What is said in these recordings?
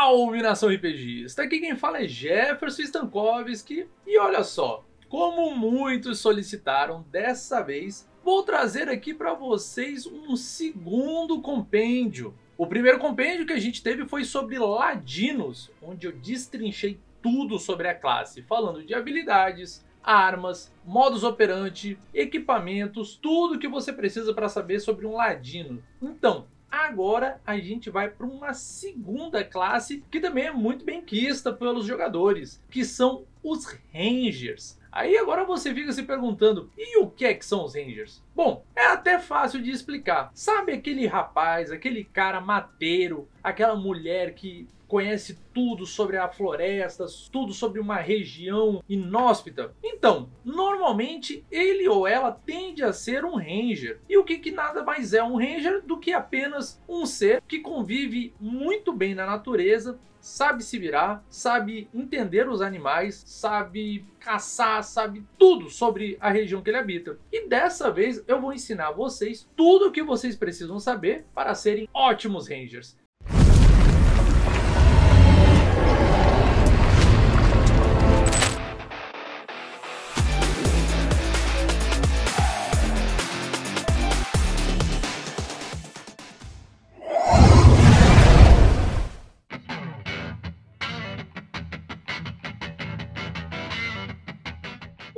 Salve, nação RPGista! Aqui quem fala é Jefferson Stankovski e olha só, como muitos solicitaram, dessa vez vou trazer aqui para vocês um segundo compêndio. O primeiro compêndio que a gente teve foi sobre Ladinos, onde eu destrinchei tudo sobre a classe, falando de habilidades, armas, modus operandi, equipamentos, tudo que você precisa para saber sobre um Ladino. Então, agora a gente vai para uma segunda classe que também é muito bem quista pelos jogadores, que são os Rangers. Aí agora você fica se perguntando, e o que é que são os Rangers? Bom, é até fácil de explicar. Sabe aquele rapaz, aquele cara mateiro, aquela mulher que conhece tudo sobre a floresta, tudo sobre uma região inóspita? Então, normalmente ele ou ela tende a ser um Ranger. E o que nada mais é um Ranger do que apenas um ser que convive muito bem na natureza, sabe se virar, sabe entender os animais, sabe caçar, sabe tudo sobre a região que ele habita. E dessa vez eu vou ensinar vocês tudo o que vocês precisam saber para serem ótimos Rangers.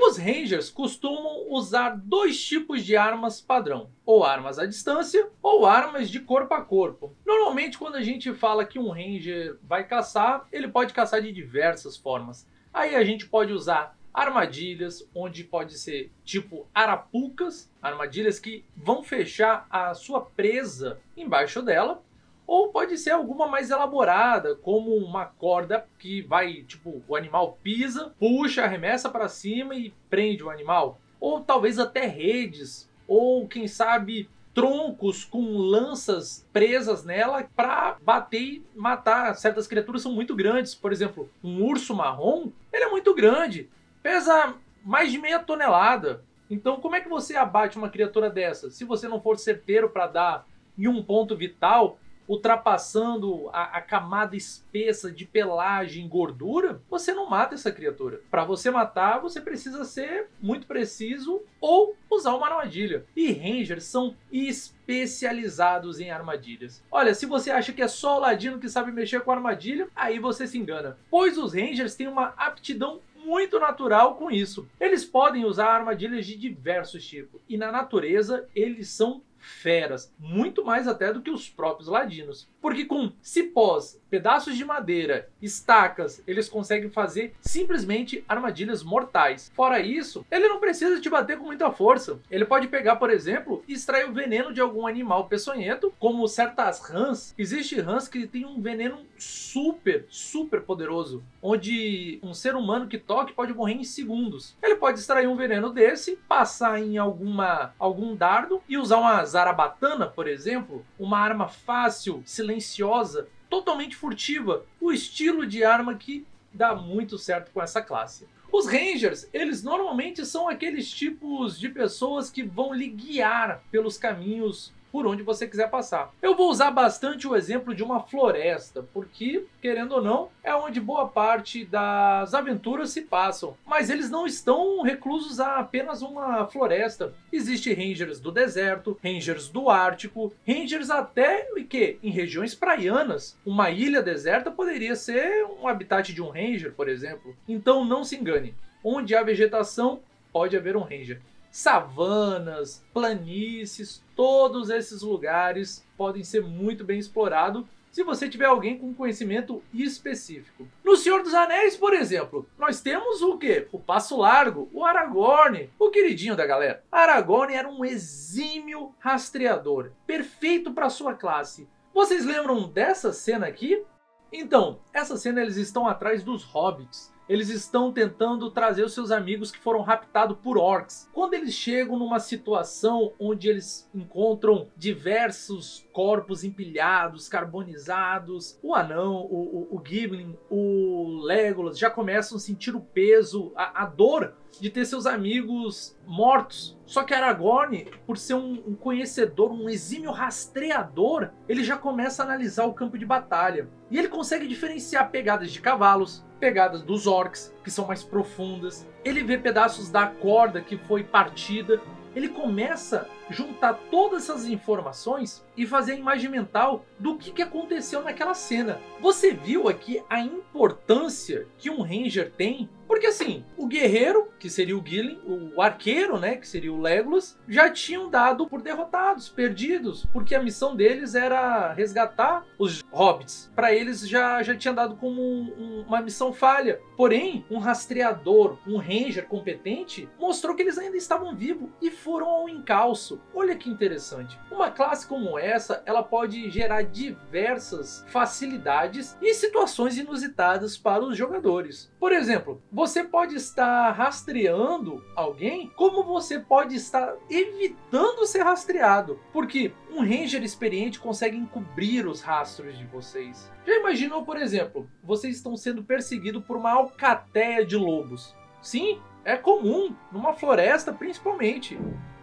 Os Rangers costumam usar dois tipos de armas padrão, ou armas à distância, ou armas de corpo a corpo. Normalmente quando a gente fala que um Ranger vai caçar, ele pode caçar de diversas formas. Aí a gente pode usar armadilhas, onde pode ser tipo arapucas, armadilhas que vão fechar a sua presa embaixo dela. Ou pode ser alguma mais elaborada, como uma corda que vai, tipo, o animal pisa, puxa, arremessa para cima e prende o animal. Ou talvez até redes, ou quem sabe troncos com lanças presas nela para bater e matar. Certas criaturas são muito grandes, por exemplo, um urso marrom, ele é muito grande, pesa mais de meia tonelada. Então como é que você abate uma criatura dessa? Se você não for certeiro para dar em um ponto vital, ultrapassando a camada espessa de pelagem e gordura, você não mata essa criatura. Para você matar, você precisa ser muito preciso ou usar uma armadilha. E Rangers são especializados em armadilhas. Olha, se você acha que é só o Ladino que sabe mexer com armadilha, aí você se engana. Pois os Rangers têm uma aptidão muito natural com isso. Eles podem usar armadilhas de diversos tipos. E na natureza, eles são feras, muito mais até do que os próprios Ladinos, porque com cipós, pedaços de madeira, estacas, eles conseguem fazer simplesmente armadilhas mortais. Fora isso, ele não precisa te bater com muita força. Ele pode pegar, por exemplo, e extrair o veneno de algum animal peçonhento, como certas rãs. Existe rãs que tem um veneno super poderoso, onde um ser humano que toque pode morrer em segundos. Ele pode extrair um veneno desse, passar em algum dardo e usar uma zarabatana, por exemplo, uma arma fácil, silenciosa, totalmente furtiva, o estilo de arma que dá muito certo com essa classe. Os Rangers, eles normalmente são aqueles tipos de pessoas que vão lhe guiar pelos caminhos por onde você quiser passar. Eu vou usar bastante o exemplo de uma floresta, porque, querendo ou não, é onde boa parte das aventuras se passam. Mas eles não estão reclusos a apenas uma floresta. Existem Rangers do deserto, Rangers do Ártico, Rangers até que em regiões praianas. Uma ilha deserta poderia ser um habitat de um Ranger, por exemplo. Então não se engane, onde há vegetação, pode haver um Ranger. Savanas, planícies, todos esses lugares podem ser muito bem explorados se você tiver alguém com conhecimento específico. No Senhor dos Anéis, por exemplo, nós temos o quê? O Passo Largo, o Aragorn, o queridinho da galera. Aragorn era um exímio rastreador, perfeito para sua classe. Vocês lembram dessa cena aqui? Então, essa cena eles estão atrás dos hobbits. Eles estão tentando trazer os seus amigos que foram raptados por orcs. Quando eles chegam numa situação onde eles encontram diversos corpos empilhados, carbonizados, o anão, o Gimli, o Legolas já começam a sentir o peso, a dor de ter seus amigos mortos. Só que Aragorn, por ser um conhecedor, um exímio rastreador, ele já começa a analisar o campo de batalha. E ele consegue diferenciar pegadas de cavalos, pegadas dos orcs, que são mais profundas. Ele vê pedaços da corda que foi partida. Ele começa a juntar todas essas informações e fazer a imagem mental do que aconteceu naquela cena. Você viu aqui a importância que um Ranger tem? Porque assim, o guerreiro, que seria o Gillen, o arqueiro, né, que seria o Legolas, já tinham dado por derrotados, perdidos, porque a missão deles era resgatar os hobbits. Para eles já tinha dado como uma missão falha. Porém, um rastreador, um Ranger competente, mostrou que eles ainda estavam vivos e foram ao encalço. Olha que interessante. Uma classe como essa, ela pode gerar diversas facilidades e situações inusitadas para os jogadores. Por exemplo, você pode estar rastreando alguém, como você pode estar evitando ser rastreado, porque um Ranger experiente consegue encobrir os rastros de vocês. Já imaginou, por exemplo, vocês estão sendo perseguidos por uma alcateia de lobos? Sim, é comum, numa floresta principalmente.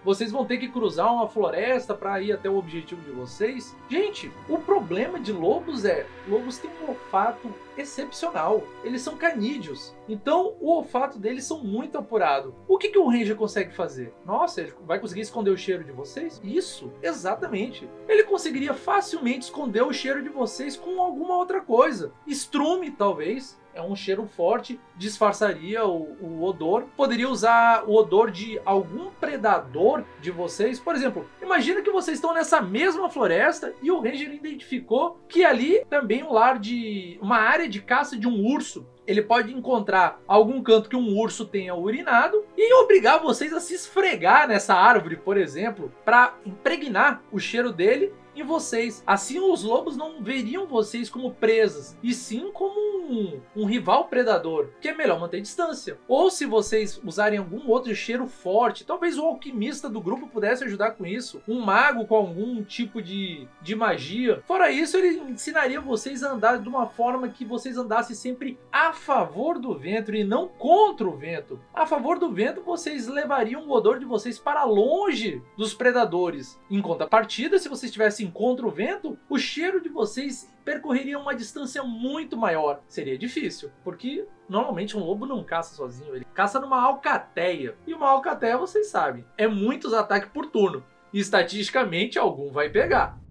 Vocês vão ter que cruzar uma floresta para ir até o objetivo de vocês. Gente, o problema de lobos lobos têm um olfato excepcional. Eles são canídeos. Então, o olfato deles são muito apurado. O que o Ranger consegue fazer? Nossa, ele vai conseguir esconder o cheiro de vocês? Isso, exatamente. Ele conseguiria facilmente esconder o cheiro de vocês com alguma outra coisa. Estrume, talvez. É um cheiro forte, disfarçaria o odor. Poderia usar o odor de algum predador de vocês. Por exemplo, imagina que vocês estão nessa mesma floresta e o Ranger identificou que ali também um lar de uma área de caça de um urso. Ele pode encontrar algum canto que um urso tenha urinado e obrigar vocês a se esfregar nessa árvore, por exemplo, para impregnar o cheiro dele em vocês. Assim os lobos não veriam vocês como presas, e sim como um rival predador, que é melhor manter distância. Ou se vocês usarem algum outro cheiro forte, talvez o alquimista do grupo pudesse ajudar com isso, um mago com algum tipo de magia. Fora isso, ele ensinaria vocês a andar de uma forma que vocês andassem sempre a favor do vento e não contra o vento. A favor do vento, vocês levariam o odor de vocês para longe dos predadores. Em contrapartida, se vocês estivessem contra o vento, o cheiro de vocês percorreria uma distância muito maior. Seria difícil, porque normalmente um lobo não caça sozinho, ele caça numa alcateia. E uma alcateia, vocês sabem, é muitos ataques por turno. E estatisticamente algum vai pegar.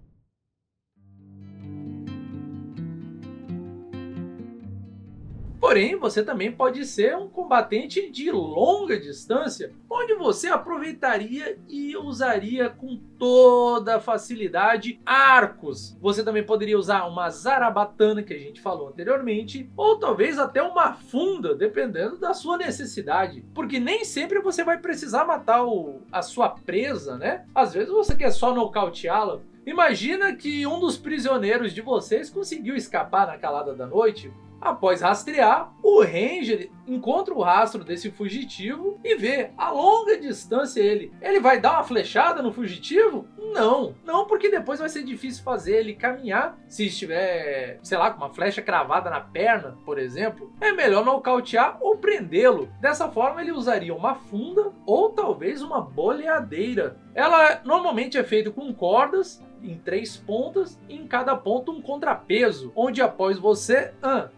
Porém, você também pode ser um combatente de longa distância, onde você aproveitaria e usaria com toda facilidade arcos. Você também poderia usar uma zarabatana, que a gente falou anteriormente, ou talvez até uma funda, dependendo da sua necessidade. Porque nem sempre você vai precisar matar a sua presa, né? Às vezes você quer só nocauteá-la. Imagina que um dos prisioneiros de vocês conseguiu escapar na calada da noite. Após rastrear, o Ranger encontra o rastro desse fugitivo e vê a longa distância ele. Ele vai dar uma flechada no fugitivo? Não, porque depois vai ser difícil fazer ele caminhar se estiver, sei lá, com uma flecha cravada na perna, por exemplo. É melhor nocautear ou prendê-lo. Dessa forma ele usaria uma funda ou talvez uma boleadeira. Ela normalmente é feita com cordas em 3 pontas e em cada ponta um contrapeso, onde após você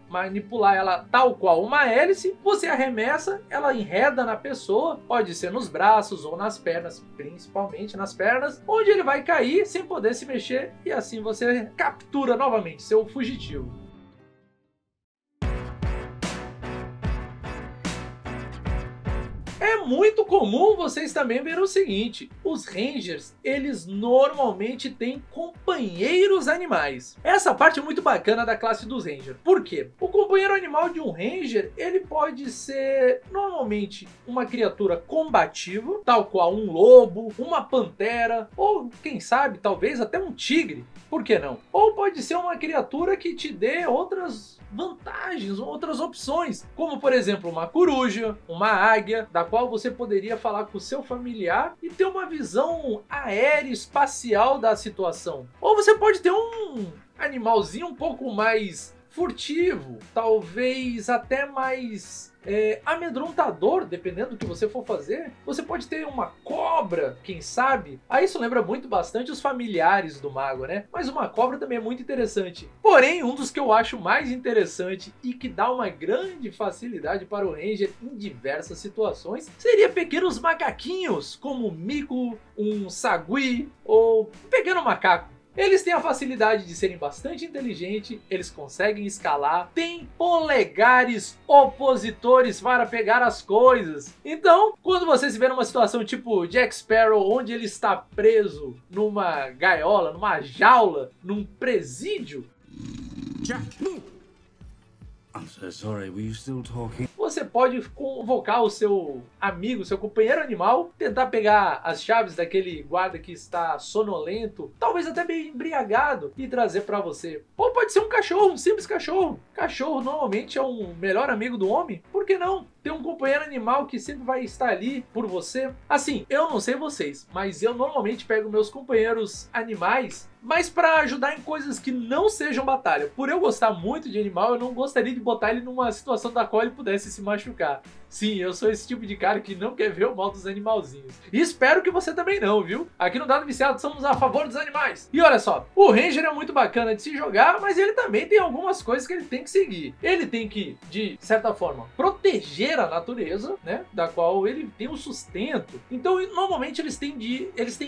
manipular ela tal qual uma hélice, você arremessa, ela enreda na pessoa, pode ser nos braços ou nas pernas, principalmente nas pernas, onde ele vai cair sem poder se mexer e assim você captura novamente seu fugitivo. É muito comum vocês também verem o seguinte: os Rangers, eles normalmente têm companheiros animais. Essa parte é muito bacana da classe dos Rangers. Por quê? O companheiro animal de um Ranger, ele pode ser normalmente uma criatura combativa, tal qual um lobo, uma pantera, ou quem sabe, talvez até um tigre. Por que não? Ou pode ser uma criatura que te dê outras vantagens, outras opções, como por exemplo uma coruja, uma águia, da qual você poderia falar com o seu familiar e ter uma visão aérea espacial da situação. Ou você pode ter um animalzinho um pouco mais furtivo, talvez até mais amedrontador, dependendo do que você for fazer. Você pode ter uma cobra, quem sabe? Aí isso lembra muito bastante os familiares do mago, né? Mas uma cobra também é muito interessante. Porém, um dos que eu acho mais interessante e que dá uma grande facilidade para o Ranger em diversas situações seria pequenos macaquinhos, como um mico, um sagui ou um pequeno macaco. Eles têm a facilidade de serem bastante inteligentes, eles conseguem escalar, têm polegares opositores para pegar as coisas. Então, quando você se vê numa situação tipo Jack Sparrow, onde ele está preso numa gaiola, numa jaula, num presídio... Jack! I'm so sorry, were you still talking? Você pode convocar o seu amigo, seu companheiro animal, tentar pegar as chaves daquele guarda que está sonolento, talvez até bem embriagado, e trazer para você. Ou pode ser um cachorro, um simples cachorro. Cachorro normalmente é um melhor amigo do homem. Por que não? Ter um companheiro animal que sempre vai estar ali por você. Assim, eu não sei vocês, mas eu normalmente pego meus companheiros animais, mas para ajudar em coisas que não sejam batalha. Por eu gostar muito de animal, eu não gostaria de botar ele numa situação da qual ele pudesse se machucar. Sim, eu sou esse tipo de cara que não quer ver o mal dos animalzinhos. E espero que você também não, viu? Aqui no Dado Viciado somos a favor dos animais. E olha só, o Ranger é muito bacana de se jogar, mas ele também tem algumas coisas que ele tem que seguir. Ele tem que, de certa forma, proteger a natureza, né? Da qual ele tem o sustento. Então, normalmente eles têm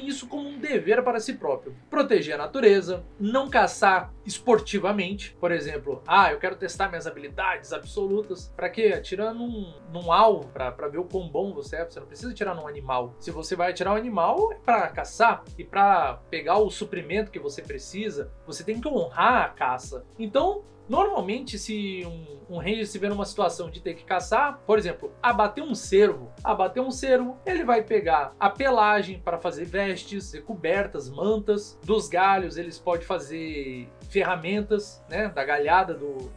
isso como um dever para si próprio. Proteger a natureza, não caçar esportivamente. Por exemplo, eu quero testar minhas habilidades absolutas. Pra quê? Atirar num alvo, pra ver o quão bom você é. Você não precisa atirar num animal. Se você vai atirar um animal, é pra caçar. E pra pegar o suprimento que você precisa, você tem que honrar a caça. Então, normalmente, se um Ranger se vê numa situação de ter que caçar, por exemplo, abater um cervo, ele vai pegar a pelagem para fazer vestes, cobertas, mantas. Dos galhos, eles podem fazer ferramentas, né, da galhada do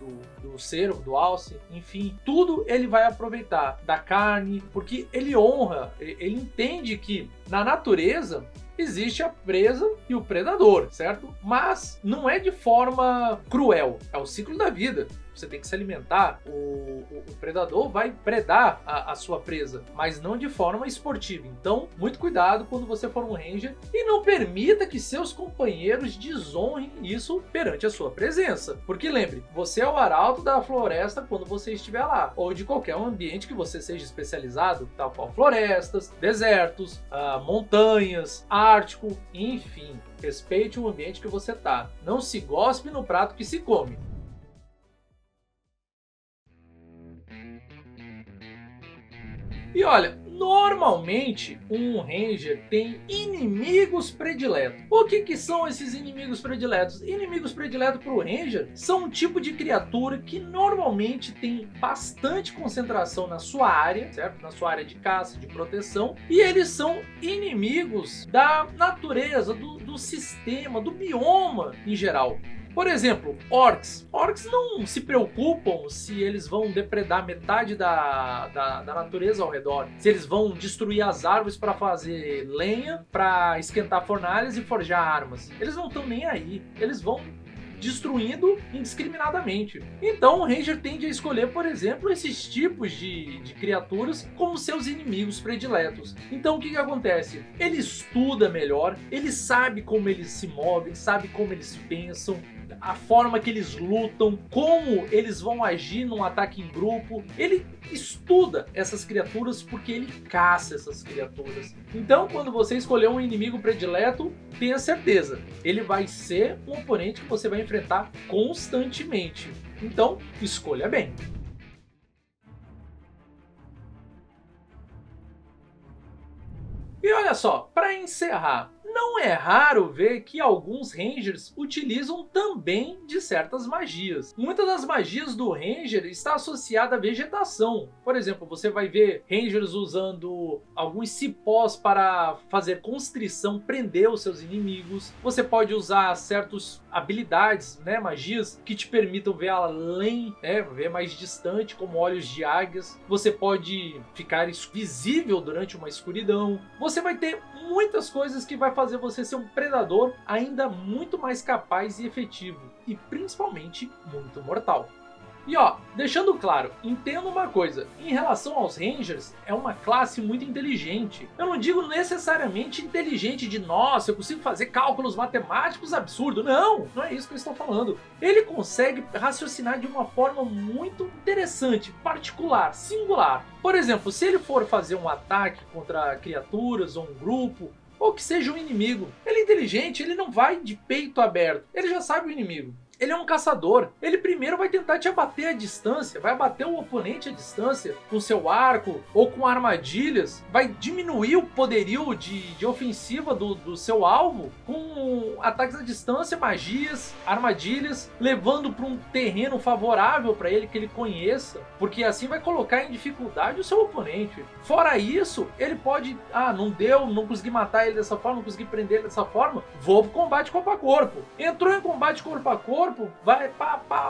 cervo, do alce, enfim, tudo ele vai aproveitar da carne, porque ele honra, ele entende que na natureza existe a presa e o predador, certo? Mas não é de forma cruel, é o ciclo da vida. Você tem que se alimentar, o predador vai predar a sua presa, mas não de forma esportiva. Então, muito cuidado quando você for um Ranger e não permita que seus companheiros desonrem isso perante a sua presença. Porque lembre, você é o arauto da floresta quando você estiver lá, ou de qualquer ambiente que você seja especializado, tal qual florestas, desertos, montanhas, ártico, enfim. Respeite o ambiente que você está. Não se gospe no prato que se come. E olha, normalmente um Ranger tem inimigos prediletos. O que são esses inimigos prediletos? Inimigos prediletos para o Ranger são um tipo de criatura que normalmente tem bastante concentração na sua área, certo? Na sua área de caça, de proteção. E eles são inimigos da natureza, do sistema, do bioma em geral. Por exemplo, orcs. Orcs não se preocupam se eles vão depredar metade da natureza ao redor. Se eles vão destruir as árvores para fazer lenha, para esquentar fornalhas e forjar armas. Eles não estão nem aí. Eles vão destruindo indiscriminadamente. Então o Ranger tende a escolher, por exemplo, esses tipos de criaturas como seus inimigos prediletos. Então o que acontece? Ele estuda melhor, ele sabe como eles se movem, sabe como eles pensam, a forma que eles lutam, como eles vão agir num ataque em grupo. Ele estuda essas criaturas porque ele caça essas criaturas. Então, quando você escolher um inimigo predileto, tenha certeza, ele vai ser um oponente que você vai enfrentar constantemente. Então, escolha bem. E olha só, para encerrar, não é raro ver que alguns Rangers utilizam também de certas magias. Muitas das magias do Ranger está associada à vegetação. Por exemplo, você vai ver Rangers usando alguns cipós para fazer constrição, prender os seus inimigos. Você pode usar certas habilidades, né, magias, que te permitam ver além, né, ver mais distante, como olhos de águias. Você pode ficar visível durante uma escuridão. Você vai ter muitas coisas que vai fazer você ser um predador ainda muito mais capaz e efetivo, e principalmente muito mortal. E ó, deixando claro, entenda uma coisa, em relação aos Rangers, é uma classe muito inteligente. Eu não digo necessariamente inteligente de, nossa, eu consigo fazer cálculos matemáticos absurdos. Não, não é isso que eu estou falando. Ele consegue raciocinar de uma forma muito interessante, particular, singular. Por exemplo, se ele for fazer um ataque contra criaturas ou um grupo, ou que seja um inimigo, ele é inteligente, ele não vai de peito aberto, ele já sabe o inimigo. Ele é um caçador. Ele primeiro vai tentar te abater à distância, vai abater o oponente à distância com seu arco ou com armadilhas, vai diminuir o poderio de ofensiva do seu alvo com ataques à distância, magias, armadilhas, levando para um terreno favorável para ele que ele conheça, porque assim vai colocar em dificuldade o seu oponente. Fora isso, ele pode, não deu, não consegui matar ele dessa forma, não consegui prender ele dessa forma, vou pro combate corpo a corpo. Entrou em combate corpo a corpo, vai,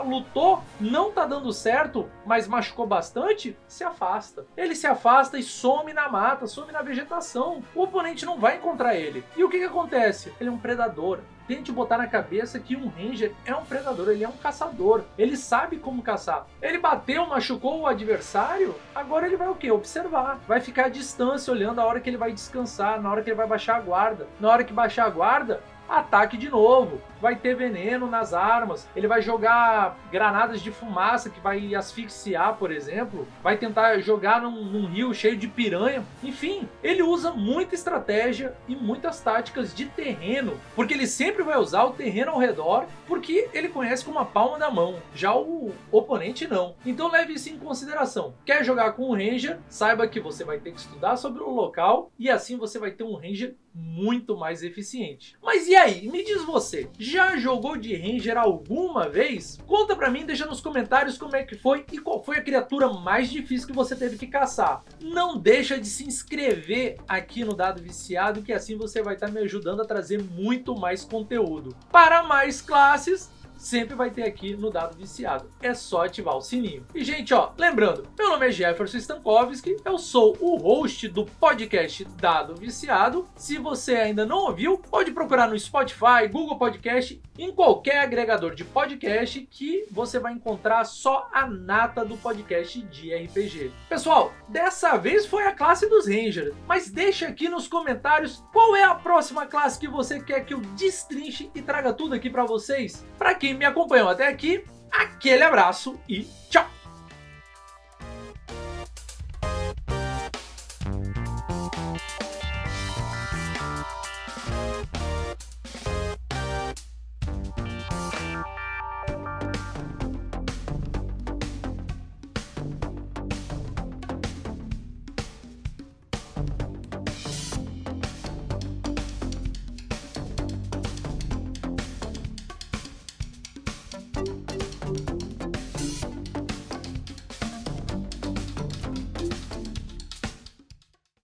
lutou, não tá dando certo, mas machucou bastante, se afasta. Ele se afasta e some na mata, some na vegetação. O oponente não vai encontrar ele. E o que acontece? Ele é um predador. Tente botar na cabeça que um Ranger é um predador, ele é um caçador. Ele sabe como caçar. Ele bateu, machucou o adversário, agora ele vai o quê? Observar. Vai ficar à distância, olhando a hora que ele vai descansar, na hora que ele vai baixar a guarda. Na hora que baixar a guarda, ataque de novo. Vai ter veneno nas armas, ele vai jogar granadas de fumaça que vai asfixiar, por exemplo, vai tentar jogar num rio cheio de piranha. Enfim, ele usa muita estratégia e muitas táticas de terreno, porque ele sempre vai usar o terreno ao redor, porque ele conhece como a palma da mão, já o oponente não. Então leve isso em consideração. Quer jogar com um Ranger, saiba que você vai ter que estudar sobre o local e assim você vai ter um Ranger muito mais eficiente. Mas e aí, me diz você, já jogou de Ranger alguma vez? Conta pra mim, deixa nos comentários como é que foi e qual foi a criatura mais difícil que você teve que caçar. Não deixa de se inscrever aqui no Dado Viciado, que assim você vai estar me ajudando a trazer muito mais conteúdo. Para mais classes, sempre vai ter aqui no Dado Viciado. É só ativar o sininho. E, gente, ó, lembrando, meu nome é Jefferson Stankovski, eu sou o host do podcast Dado Viciado. Se você ainda não ouviu, pode procurar no Spotify, Google Podcast, em qualquer agregador de podcast que você vai encontrar só a nata do podcast de RPG. Pessoal, dessa vez foi a classe dos Rangers, mas deixa aqui nos comentários qual é a próxima classe que você quer que eu destrinche e traga tudo aqui pra vocês. Pra quem me acompanhou até aqui, aquele abraço e tchau!